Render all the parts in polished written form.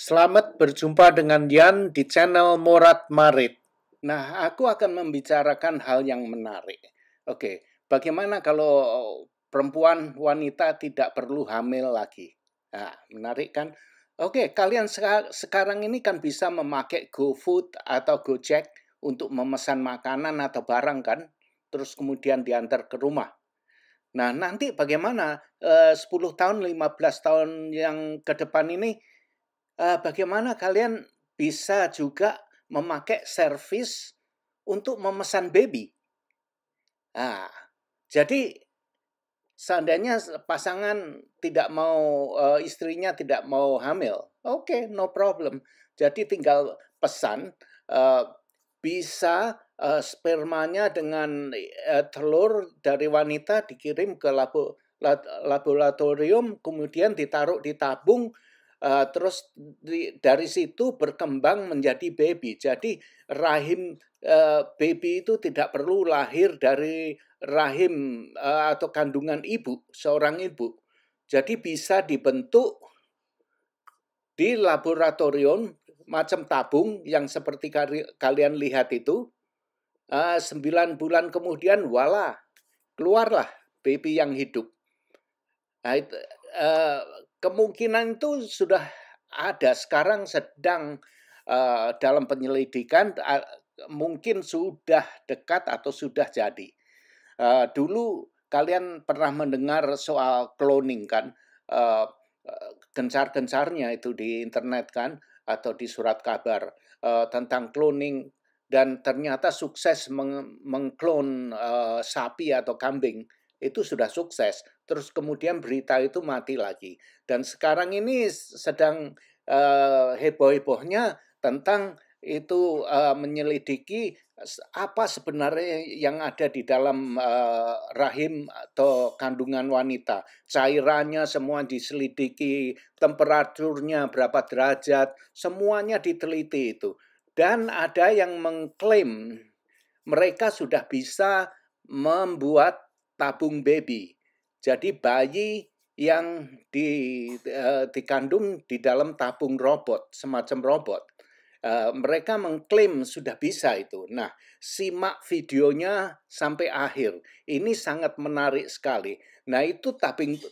Selamat berjumpa dengan Yan di channel Morat Marit. Nah, aku akan membicarakan hal yang menarik. Oke, bagaimana kalau perempuan wanita tidak perlu hamil lagi? Nah, menarik kan? Oke, kalian sekarang ini kan bisa memakai GoFood atau Gojek untuk memesan makanan atau barang kan? Terus kemudian diantar ke rumah. Nah, nanti bagaimana 10 tahun, 15 tahun yang ke depan ini, bagaimana kalian bisa juga memakai servis untuk memesan baby? Nah, jadi seandainya pasangan tidak mau, istrinya tidak mau hamil, oke, no problem. Jadi tinggal pesan, bisa spermanya dengan telur dari wanita dikirim ke laboratorium, kemudian ditaruh di tabung, terus dari situ berkembang menjadi baby. Jadi rahim baby itu tidak perlu lahir dari rahim atau kandungan ibu, seorang ibu. Jadi bisa dibentuk di laboratorium macam tabung yang seperti kalian lihat itu. 9 bulan kemudian, wala, keluarlah baby yang hidup. Nah, kemungkinan itu sudah ada, sekarang sedang dalam penyelidikan, mungkin sudah dekat atau sudah jadi. Dulu kalian pernah mendengar soal cloning kan, gencar-gencarnya itu di internet kan, atau di surat kabar tentang cloning, dan ternyata sukses mengklon sapi atau kambing. Itu sudah sukses. Terus kemudian berita itu mati lagi. Dan sekarang ini sedang heboh-hebohnya tentang itu menyelidiki apa sebenarnya yang ada di dalam rahim atau kandungan wanita. Cairannya semua diselidiki, temperaturnya berapa derajat, semuanya diteliti itu. Dan ada yang mengklaim mereka sudah bisa membuat tabung baby. Jadi bayi yang dikandung di dalam tabung robot, semacam robot. Mereka mengklaim sudah bisa itu. Nah, simak videonya sampai akhir. Ini sangat menarik sekali. Nah, itu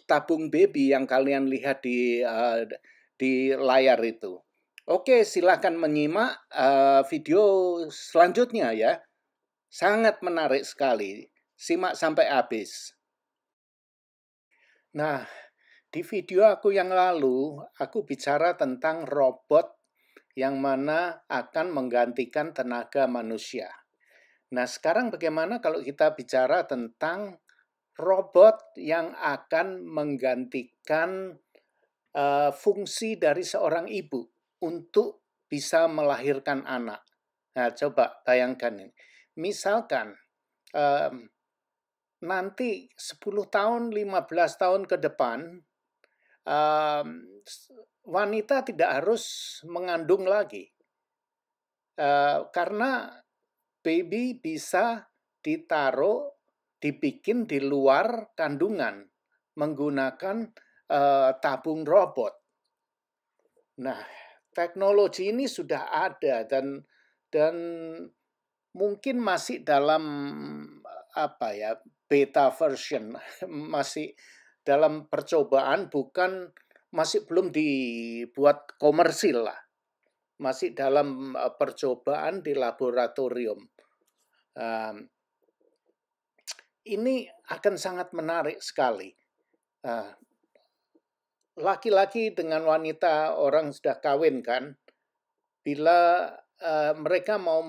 tabung baby yang kalian lihat di layar itu. Oke, silakan menyimak video selanjutnya ya. Sangat menarik sekali. Simak sampai habis. Nah, di video aku yang lalu, aku bicara tentang robot yang mana akan menggantikan tenaga manusia. Nah, sekarang bagaimana kalau kita bicara tentang robot yang akan menggantikan fungsi dari seorang ibu untuk bisa melahirkan anak. Nah, coba bayangkan ini. Misalkan nanti 10 tahun, 15 tahun ke depan, wanita tidak harus mengandung lagi. Karena baby bisa dibikin di luar kandungan menggunakan tabung robot. Nah, teknologi ini sudah ada dan mungkin masih dalam beta version, masih dalam percobaan, masih belum dibuat komersil lah. Masih dalam percobaan di laboratorium. Ini akan sangat menarik sekali. Laki-laki dengan wanita, orang sudah kawin kan, bila mereka mau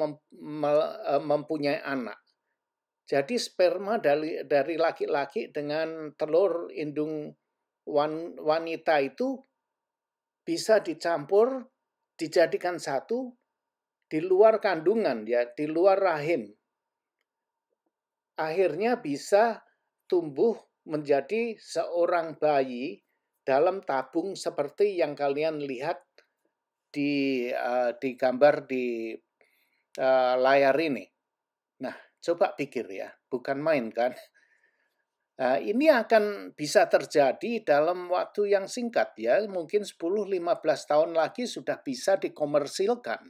mempunyai anak. Jadi sperma dari laki-laki dengan telur indung wanita itu bisa dicampur, dijadikan satu di luar kandungan ya, di luar rahim. Akhirnya bisa tumbuh menjadi seorang bayi dalam tabung seperti yang kalian lihat di gambar di layar ini. Nah, coba pikir ya, bukan main kan? Nah, ini akan bisa terjadi dalam waktu yang singkat ya, mungkin 10-15 tahun lagi sudah bisa dikomersilkan.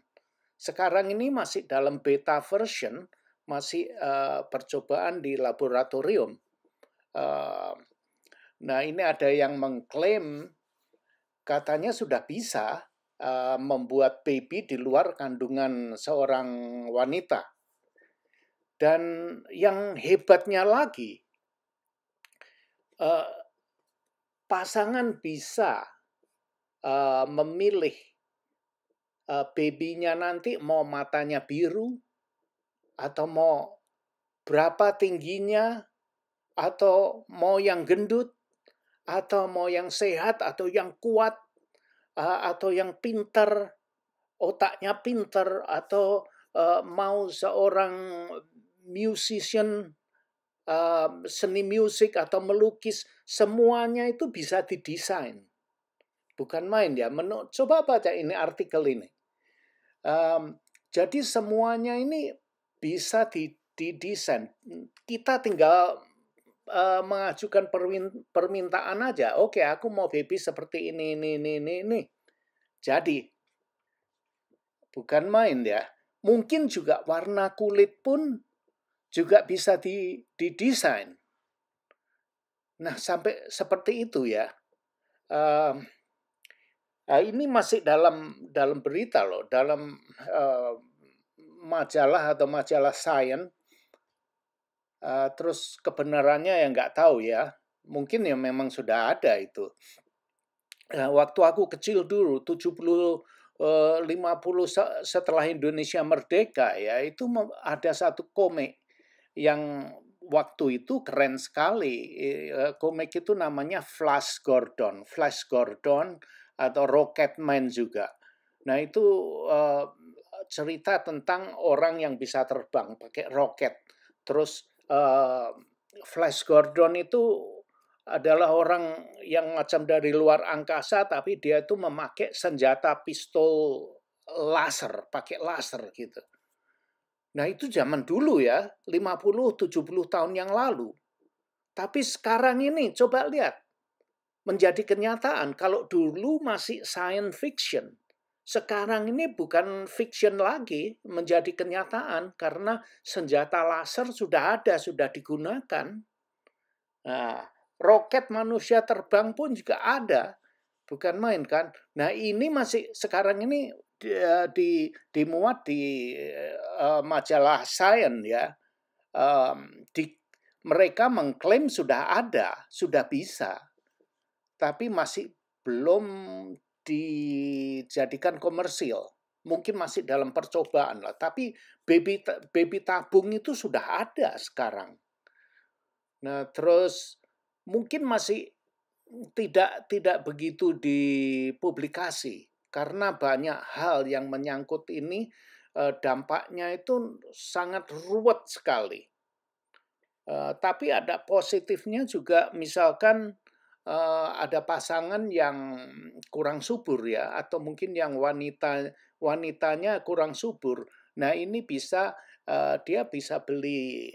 Sekarang ini masih dalam beta version, masih percobaan di laboratorium. Nah, ini ada yang mengklaim katanya sudah bisa membuat baby di luar kandungan seorang wanita. Dan yang hebatnya lagi, pasangan bisa memilih babynya nanti mau matanya biru, atau mau berapa tingginya, atau mau yang gendut, atau mau yang sehat, atau yang kuat, atau yang pinter, otaknya pinter, atau mau seorang musician, seni musik atau melukis, semuanya itu bisa didesain. Bukan main ya. Coba baca ini artikel ini. Jadi semuanya ini bisa didesain. Kita tinggal mengajukan permintaan aja. Oke, aku mau baby seperti ini. Jadi, bukan main ya. Mungkin juga warna kulit pun juga bisa didesain. Nah, sampai seperti itu ya. Ini masih dalam berita loh, dalam majalah atau majalah Science. Terus kebenarannya ya nggak tahu ya. Mungkin ya memang sudah ada itu. Waktu aku kecil dulu, 70, 50 setelah Indonesia merdeka ya, itu ada satu komik yang waktu itu keren sekali. Komik itu namanya Flash Gordon. Flash Gordon atau Rocketman juga. Nah itu cerita tentang orang yang bisa terbang pakai roket. Terus Flash Gordon itu adalah orang yang macam dari luar angkasa, tapi dia itu memakai senjata pistol laser, pakai laser gitu. Nah itu zaman dulu ya, 50-70 tahun yang lalu. Tapi sekarang ini coba lihat, menjadi kenyataan. Kalau dulu masih science fiction, sekarang ini bukan fiction lagi, menjadi kenyataan karena senjata laser sudah ada, sudah digunakan. Nah, roket manusia terbang pun juga ada, bukan main kan. Nah ini masih sekarang ini dimuat di majalah Science ya. Mereka mengklaim sudah ada, sudah bisa, tapi masih belum dijadikan komersil. Mungkin masih dalam percobaan lah. Tapi baby tabung itu sudah ada sekarang. Nah, terus mungkin masih tidak begitu dipublikasi karena banyak hal yang menyangkut ini, dampaknya itu sangat ruwet sekali. Tapi ada positifnya juga, misalkan ada pasangan yang kurang subur ya, atau mungkin yang wanitanya kurang subur. Nah ini bisa dia bisa beli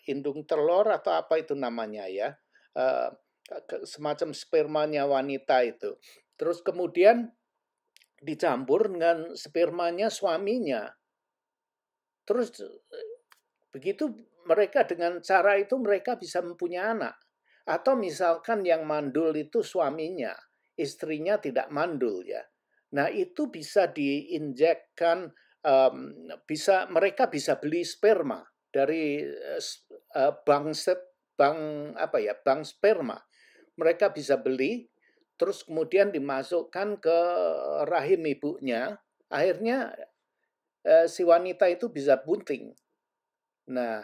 indung telur atau apa itu namanya ya, semacam spermanya wanita itu. Terus kemudian dicampur dengan spermanya suaminya. Terus begitu mereka dengan cara itu mereka bisa mempunyai anak. Atau misalkan yang mandul itu suaminya, istrinya tidak mandul ya. Nah itu bisa diinjekkan, mereka bisa beli sperma dari bank sperma. Mereka bisa beli, terus kemudian dimasukkan ke rahim ibunya. Akhirnya si wanita itu bisa bunting. Nah,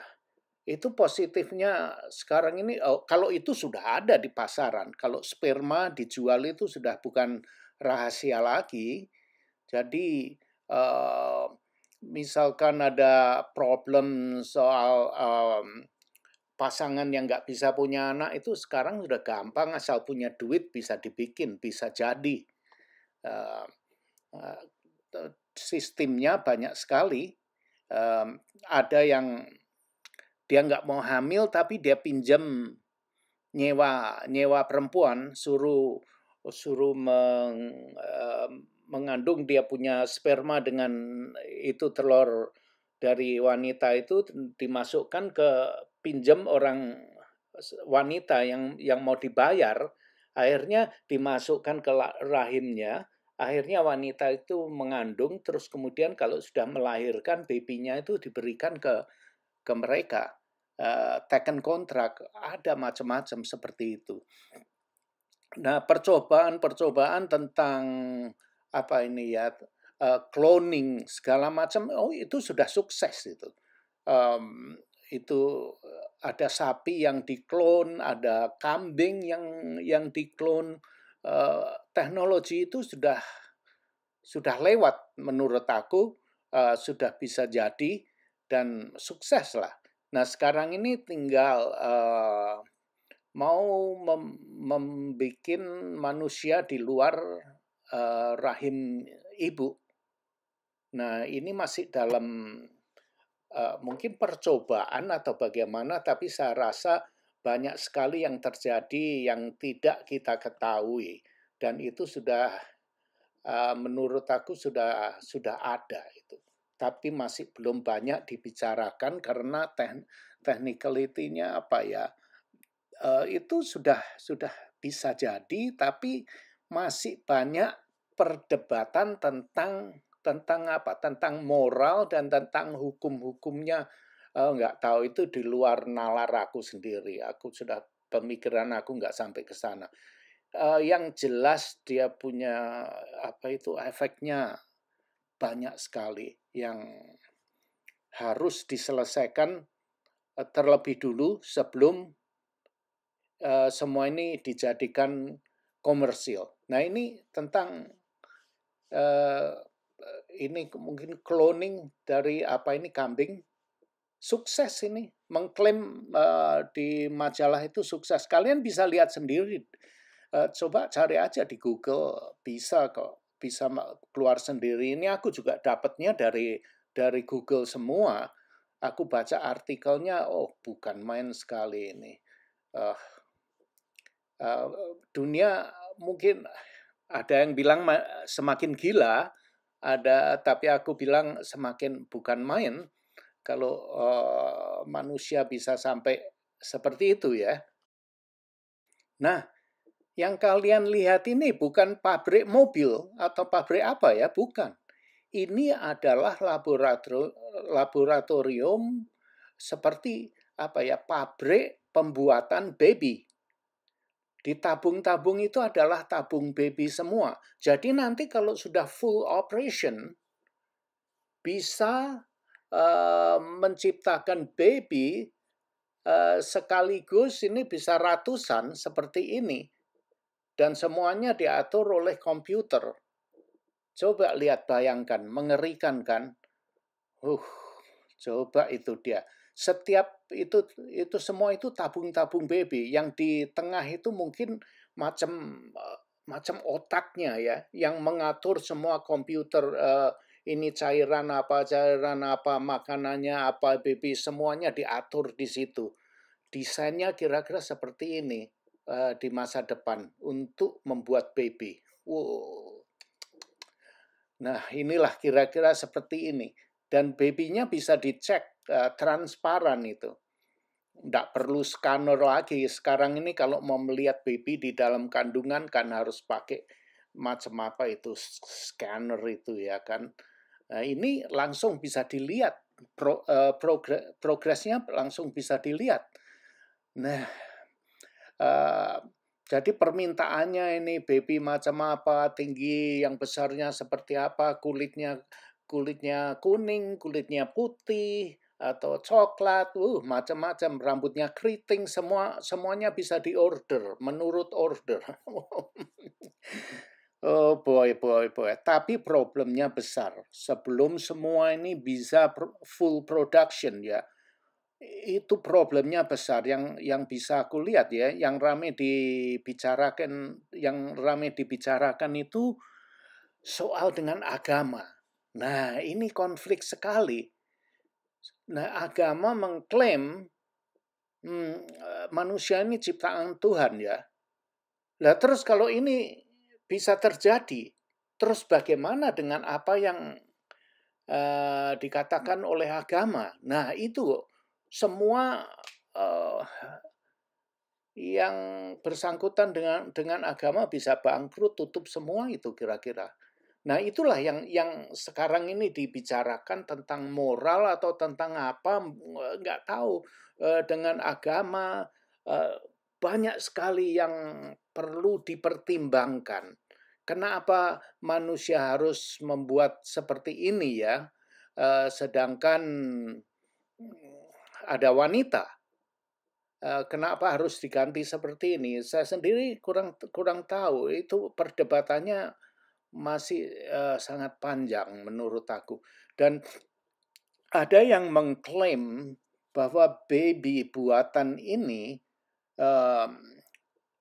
itu positifnya sekarang ini, kalau itu sudah ada di pasaran. Kalau sperma dijual itu sudah bukan rahasia lagi. Jadi, misalkan ada problem soal pasangan yang nggak bisa punya anak, itu sekarang sudah gampang, asal punya duit bisa dibikin, bisa jadi. Sistemnya banyak sekali. Ada yang dia nggak mau hamil tapi dia pinjam nyewa perempuan, suruh mengandung, dia punya sperma dengan itu telur dari wanita itu dimasukkan ke pinjam orang wanita yang mau dibayar, akhirnya dimasukkan ke rahimnya, akhirnya wanita itu mengandung, terus kemudian kalau sudah melahirkan babynya itu diberikan ke mereka. Taken kontrak, ada macam-macam seperti itu. Nah, percobaan tentang apa ini ya, cloning segala macam, itu sudah sukses itu. Itu ada sapi yang diklon, ada kambing yang diklon. Teknologi itu sudah lewat menurut aku, sudah bisa jadi dan sukses lah. Nah, sekarang ini tinggal mau membuat manusia di luar rahim ibu. Nah, ini masih dalam mungkin percobaan atau bagaimana, tapi saya rasa banyak sekali yang terjadi yang tidak kita ketahui, dan itu sudah menurut aku sudah ada itu. Tapi masih belum banyak dibicarakan karena technicality-nya apa ya, itu sudah bisa jadi, tapi masih banyak perdebatan tentang apa, tentang moral dan tentang hukum-hukumnya. Nggak tahu, itu di luar nalar aku sendiri. Aku sudah, pemikiran aku nggak sampai ke sana. Yang jelas dia punya apa itu, efeknya banyak sekali yang harus diselesaikan terlebih dulu sebelum semua ini dijadikan komersil. Nah, ini tentang ini mungkin cloning dari apa ini, kambing, sukses ini, mengklaim di majalah itu sukses. Kalian bisa lihat sendiri, coba cari aja di Google, bisa kok, bisa keluar sendiri. Ini aku juga dapatnya dari Google semua. Aku baca artikelnya, bukan main sekali ini. Dunia mungkin ada yang bilang semakin gila, tapi aku bilang semakin bukan main kalau manusia bisa sampai seperti itu ya. Nah, yang kalian lihat ini bukan pabrik mobil atau pabrik apa ya, bukan. Ini adalah laboratorium seperti apa ya, pabrik pembuatan baby. Di tabung-tabung itu adalah tabung baby semua. Jadi nanti kalau sudah full operation, bisa menciptakan baby sekaligus, ini bisa ratusan seperti ini. Dan semuanya diatur oleh komputer. Coba lihat, bayangkan, mengerikan kan? Coba itu dia. Setiap itu semua itu tabung-tabung baby. Yang di tengah itu mungkin macam otaknya ya, yang mengatur semua komputer, ini cairan apa, makanannya apa, baby semuanya diatur di situ. Desainnya kira-kira seperti ini di masa depan untuk membuat baby. Wow. Nah, inilah kira-kira seperti ini. Dan babynya bisa dicek, transparan itu. Nggak perlu scanner lagi. Sekarang ini kalau mau melihat baby di dalam kandungan kan harus pakai macam apa itu, scanner itu ya kan. Nah, ini langsung bisa dilihat. Progresnya langsung bisa dilihat. Nah, jadi permintaannya ini baby macam apa, tinggi, yang besarnya seperti apa, kulitnya kuning, kulitnya putih atau coklat, macam-macam, rambutnya keriting, semuanya bisa diorder menurut order. Oh boy. Tapi problemnya besar. Sebelum semua ini bisa full production ya, itu problemnya besar. Yang bisa aku lihat ya, yang ramai dibicarakan itu soal dengan agama. Nah, ini konflik sekali. Nah, agama mengklaim manusia ini ciptaan Tuhan ya. Lah terus kalau ini bisa terjadi, terus bagaimana dengan apa yang dikatakan oleh agama? Nah itu semua uh, yang bersangkutan dengan agama bisa bangkrut, tutup semua itu kira-kira. Nah, itulah yang sekarang ini dibicarakan tentang moral atau tentang apa, nggak tahu. Dengan agama, eee, banyak sekali yang perlu dipertimbangkan. Kenapa manusia harus membuat seperti ini ya, sedangkan ada wanita. Kenapa harus diganti seperti ini? Saya sendiri kurang kurang tahu, itu perdebatannya masih, sangat panjang menurut aku. Dan ada yang mengklaim bahwa baby buatan ini, mmm,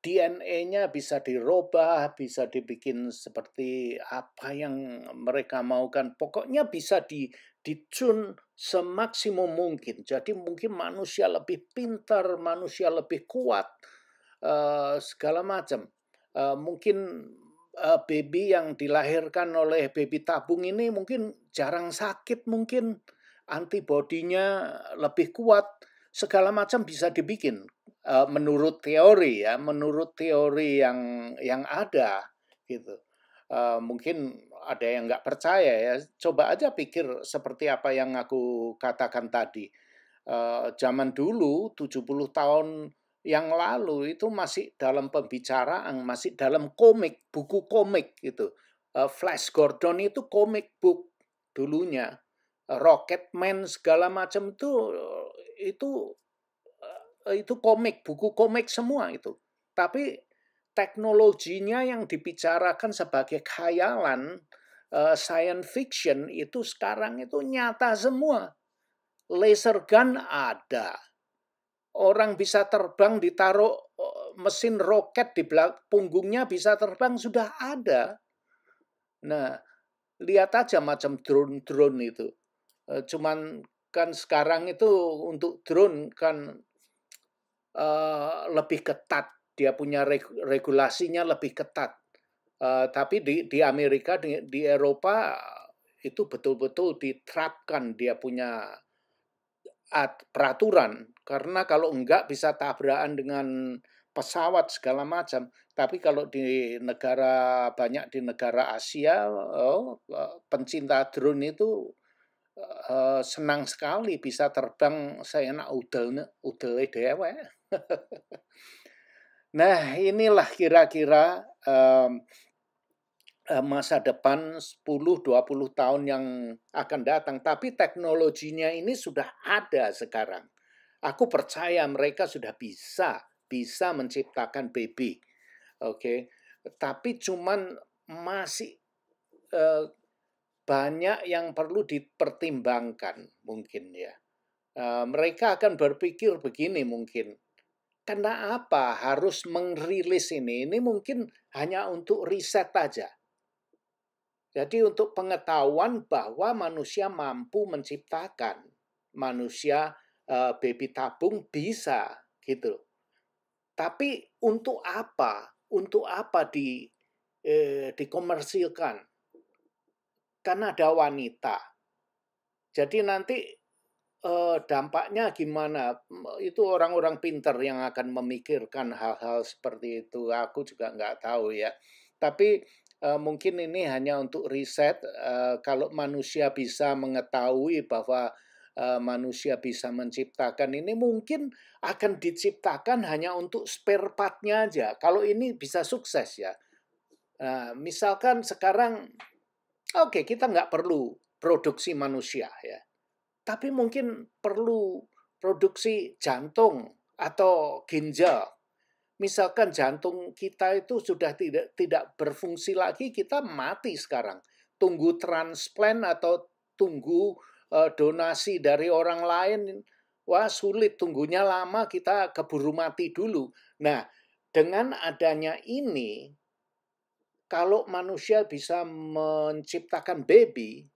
DNA-nya bisa dirubah, bisa dibikin seperti apa yang mereka maukan. Pokoknya bisa di-tune semaksimum mungkin. Jadi mungkin manusia lebih pintar, manusia lebih kuat, segala macam. Mungkin, baby yang dilahirkan oleh baby tabung ini mungkin jarang sakit mungkin, antibodinya lebih kuat, segala macam bisa dibikin. Menurut teori ya, menurut teori yang ada gitu. Mungkin ada yang nggak percaya ya, coba aja pikir seperti apa yang aku katakan tadi. Zaman dulu 70 tahun yang lalu itu masih dalam pembicaraan, masih dalam komik, buku komik gitu. Flash Gordon itu komik book dulunya. Rocketman segala macam itu komik, buku komik semua itu. Tapi teknologinya yang dibicarakan sebagai khayalan, science fiction itu sekarang itu nyata semua. Laser gun ada. Orang bisa terbang ditaruh mesin roket di punggungnya bisa terbang sudah ada. Nah, lihat aja macam drone-drone itu. Cuman kan sekarang itu untuk drone kan lebih ketat, dia punya regulasinya lebih ketat. Tapi di Amerika, di Eropa itu betul-betul diterapkan dia punya peraturan. Karena kalau enggak bisa tabrakan dengan pesawat segala macam. Tapi kalau banyak di negara Asia, pencinta drone itu senang sekali bisa terbang seenak udele dhewe. Nah, inilah kira-kira, masa depan 10-20 tahun yang akan datang, tapi teknologinya ini sudah ada sekarang. Aku percaya mereka sudah bisa menciptakan baby, oke. Tapi cuman masih, banyak yang perlu dipertimbangkan mungkin ya. Mereka akan berpikir begini mungkin, kenapa harus merilis ini? Ini mungkin hanya untuk riset aja. Jadi untuk pengetahuan bahwa manusia mampu menciptakan, manusia baby tabung bisa gitu. Tapi untuk apa? Untuk apa dikomersilkan? Kan ada wanita. Jadi nanti dampaknya gimana? Itu orang-orang pintar yang akan memikirkan hal-hal seperti itu. Aku juga nggak tahu ya. Tapi mungkin ini hanya untuk riset. Kalau manusia bisa mengetahui bahwa manusia bisa menciptakan ini, mungkin akan diciptakan hanya untuk spare part-nya aja. Kalau ini bisa sukses ya. Misalkan sekarang, oke, kita nggak perlu produksi manusia ya. Tapi mungkin perlu produksi jantung atau ginjal. Misalkan jantung kita itu sudah tidak berfungsi lagi, kita mati sekarang. Tunggu transplant atau tunggu donasi dari orang lain, wah sulit, tunggunya lama, kita keburu mati dulu. Nah, dengan adanya ini, kalau manusia bisa menciptakan baby,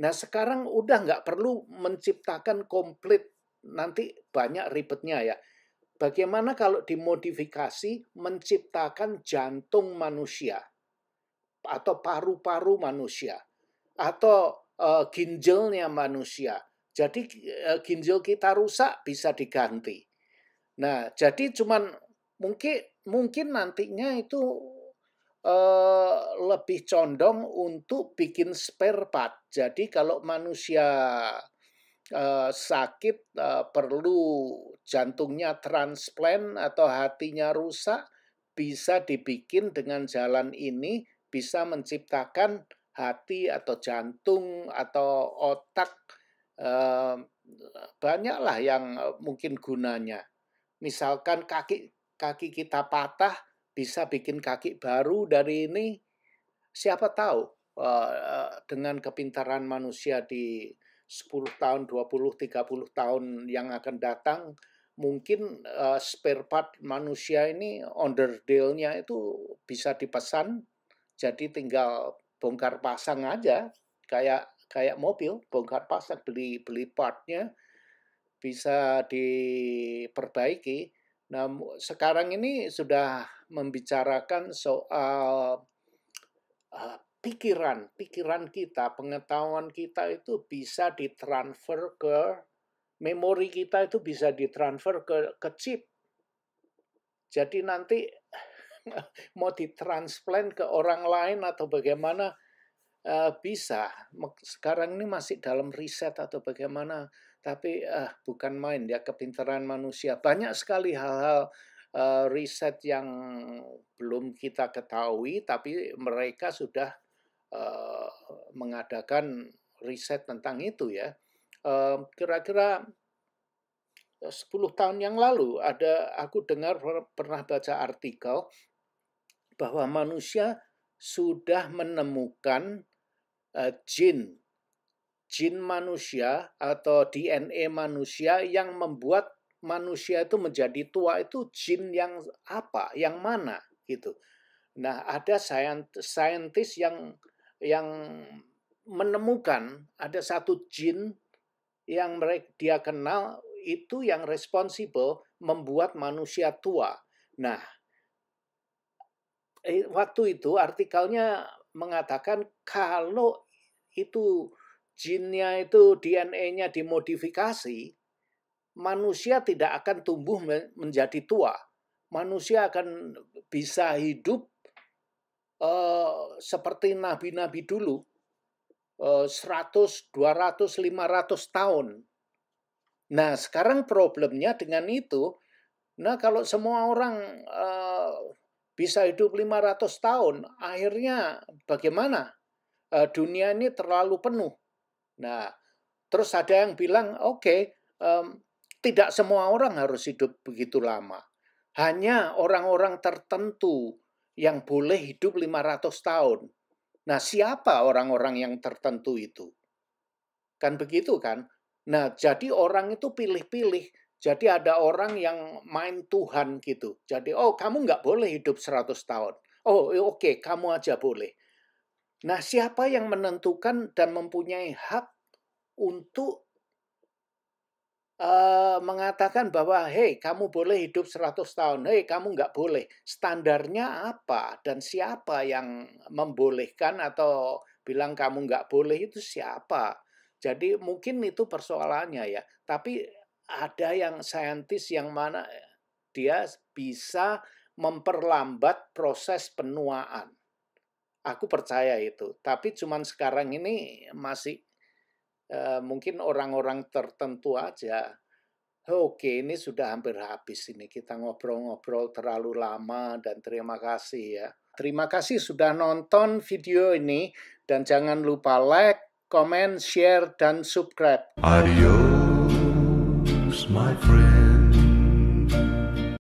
nah sekarang udah nggak perlu menciptakan komplit, nanti banyak ribetnya ya. bagaimana kalau dimodifikasi menciptakan jantung manusia atau paru-paru manusia atau ginjalnya manusia. Jadi ginjal kita rusak bisa diganti. Nah, jadi cuman mungkin nantinya itu lebih condong untuk bikin spare part. Jadi kalau manusia sakit perlu jantungnya transplant atau hatinya rusak, bisa dibikin dengan jalan ini, bisa menciptakan hati atau jantung atau otak, banyaklah yang mungkin gunanya. Misalkan kaki kita patah, bisa bikin kaki baru dari ini. Siapa tahu dengan kepintaran manusia di 10 tahun, 20, 30 tahun yang akan datang, mungkin spare part manusia ini onderdale-nya itu bisa dipesan, jadi tinggal bongkar pasang aja, kayak mobil, bongkar pasang, beli part-nya, bisa diperbaiki. Nah, sekarang ini sudah membicarakan soal pikiran kita, pengetahuan kita itu bisa ditransfer ke memori kita, itu bisa ditransfer ke chip. Jadi nanti mau ditransplant ke orang lain atau bagaimana bisa. Sekarang ini masih dalam riset atau bagaimana, tapi bukan main ya kepintaran manusia. Banyak sekali hal-hal riset yang belum kita ketahui, tapi mereka sudah mengadakan riset tentang itu ya. Kira-kira 10 tahun yang lalu aku dengar pernah baca artikel bahwa manusia sudah menemukan jin manusia atau DNA manusia yang membuat manusia itu menjadi tua. Itu jin yang apa, yang mana gitu. Nah, ada saintis yang menemukan ada satu jin yang dia kenal itu yang responsible membuat manusia tua. Nah, waktu itu artikelnya mengatakan kalau itu jinnya itu DNA-nya dimodifikasi, manusia tidak akan tumbuh menjadi tua. Manusia akan bisa hidup seperti nabi-nabi dulu, 100, 200, 500 tahun. Nah, sekarang problemnya dengan itu, nah kalau semua orang bisa hidup 500 tahun, akhirnya bagaimana? Dunia ini terlalu penuh. Nah, terus ada yang bilang, oke, tidak semua orang harus hidup begitu lama. Hanya orang-orang tertentu yang boleh hidup 500 tahun. Nah, siapa orang-orang yang tertentu itu? Kan begitu kan? Nah, jadi orang itu pilih-pilih. Jadi ada orang yang main Tuhan gitu. Jadi, kamu nggak boleh hidup 100 tahun. Oke, kamu aja boleh. Nah, siapa yang menentukan dan mempunyai hak untuk mengatakan bahwa, hei, kamu boleh hidup 100 tahun, hei, kamu nggak boleh. Standarnya apa dan siapa yang membolehkan atau bilang kamu nggak boleh itu siapa? Jadi mungkin itu persoalannya ya. Tapi ada yang saintis yang mana dia bisa memperlambat proses penuaan. Aku percaya itu. Tapi cuman sekarang ini masih mungkin orang-orang tertentu aja. Oke, ini sudah hampir habis ini. Kita ngobrol-ngobrol terlalu lama dan terima kasih ya. Terima kasih sudah nonton video ini dan jangan lupa like, comment, share, dan subscribe. Adios, my friend.